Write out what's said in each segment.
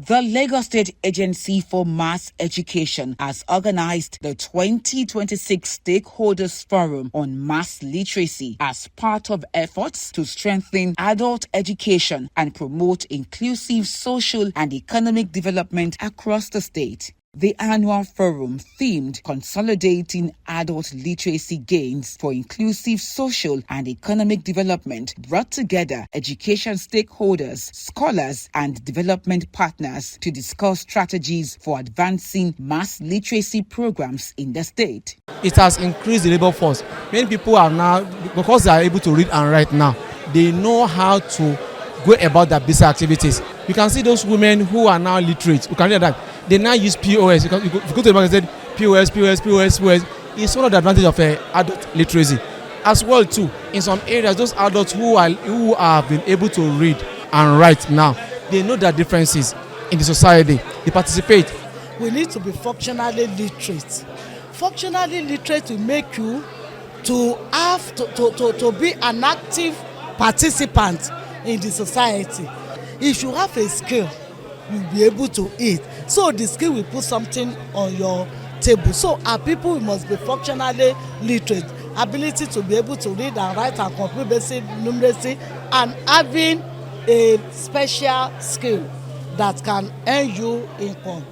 The Lagos State Agency for Mass Education has organized the 2026 Stakeholders Forum on Mass Literacy as part of efforts to strengthen adult education and promote inclusive social and economic development across the state. The annual forum, themed Consolidating Adult Literacy Gains for Inclusive Social and Economic Development, brought together education stakeholders, scholars, and development partners to discuss strategies for advancing mass literacy programs in the state. It has increased the labor force. Many people are now, because they are able to read and write now, they know how to go about their basic activities. You can see those women who are now literate. You can read that. They now use POS. If you go to the market and say POS. It's one of the advantages of adult literacy. As well too, in some areas, those adults who have been able to read and write now, they know their differences in the society. They participate. We need to be functionally literate. Functionally literate will make you to have to be an active participant in the society. If you have a skill, you'll be able to eat. So the skill will put something on your table. So our people must be functionally literate. Ability to be able to read and write and compute basic numeracy, and having a special skill that can earn you income.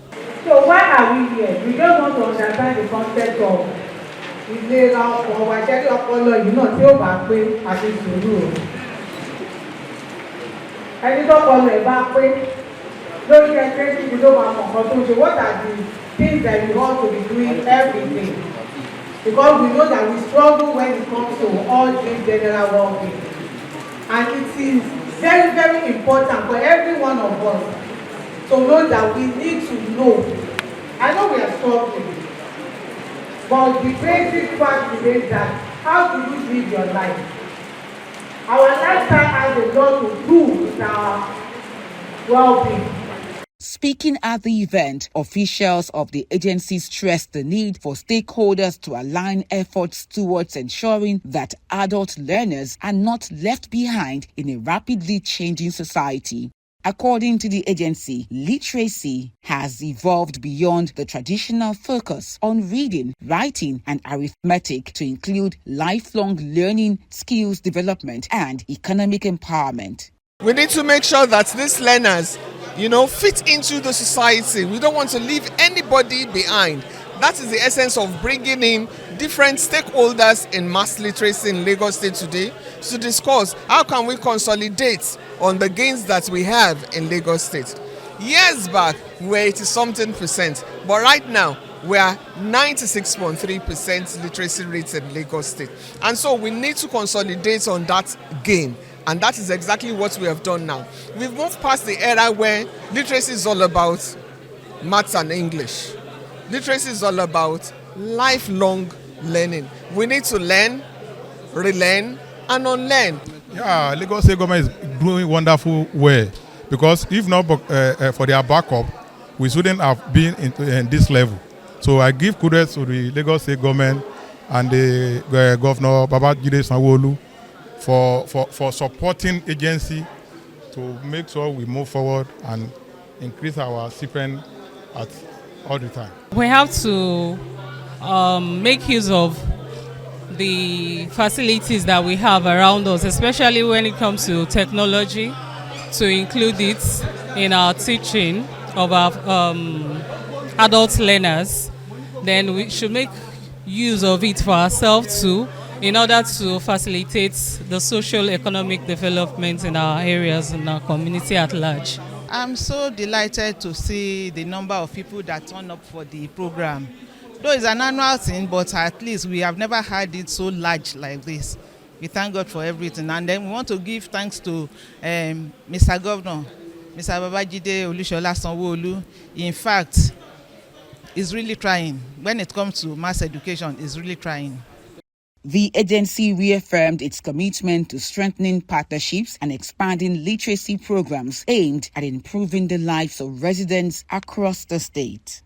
So why are we here? We just want to understand the concept of ìlera ọkàn wa, jẹ́ kí ọpọlọ yìí náà tí ó bá pé àti sùúrù. Ẹni tó kọlù ẹ̀ bá pé lórí ẹgbẹ́ títí ló máa mọ̀ nǹkan tó ń ṣe. What are the things that we want to be doing every day? Because we know that we struggle when it comes to all these general well-being. And it is very, very important for every one of us to know that we need to know. I know we are struggling, but the basic fact is that how do you live your life? Our lifestyle has a lot to do with our well-being. Speaking at the event, officials of the agency stressed the need for stakeholders to align efforts towards ensuring that adult learners are not left behind in a rapidly changing society. According to the agency, literacy has evolved beyond the traditional focus on reading, writing, and arithmetic to include lifelong learning, skills development, and economic empowerment. We need to make sure that these learners, fit into the society. We don't want to leave anybody behind. That is the essence of bringing in different stakeholders in mass literacy in Lagos State today to discuss how can we consolidate on the gains that we have in Lagos State. Years back, we were 80-something%, but right now, we are 96.3% literacy rates in Lagos State. And so we need to consolidate on that gain. And that is exactly what we have done now. We've moved past the era where literacy is all about maths and English. Literacy is all about lifelong learning. We need to learn, relearn, and unlearn. Yeah, Lagos State government is doing wonderful well, because if not for their backup, we shouldn't have been in this level. So I give kudos to the Lagos State government and the Governor Babajide Sanwo-Olu for supporting agency to make sure we move forward and increase our stipend at all the time. We have to make use of the facilities that we have around us, especially when it comes to technology, to include it in our teaching of our adult learners. Then we should make use of it for ourselves too, in order to facilitate the social economic development in our areas and our community at large. I'm so delighted to see the number of people that turn up for the program. Though it's an annual thing, but at least we have never had it so large like this. We thank God for everything. And then we want to give thanks to Mr. Governor, Mr. Babajide Olushola Sanwo-Olu. In fact, he's really trying. When it comes to mass education, he's really trying. The agency reaffirmed its commitment to strengthening partnerships and expanding literacy programs aimed at improving the lives of residents across the state.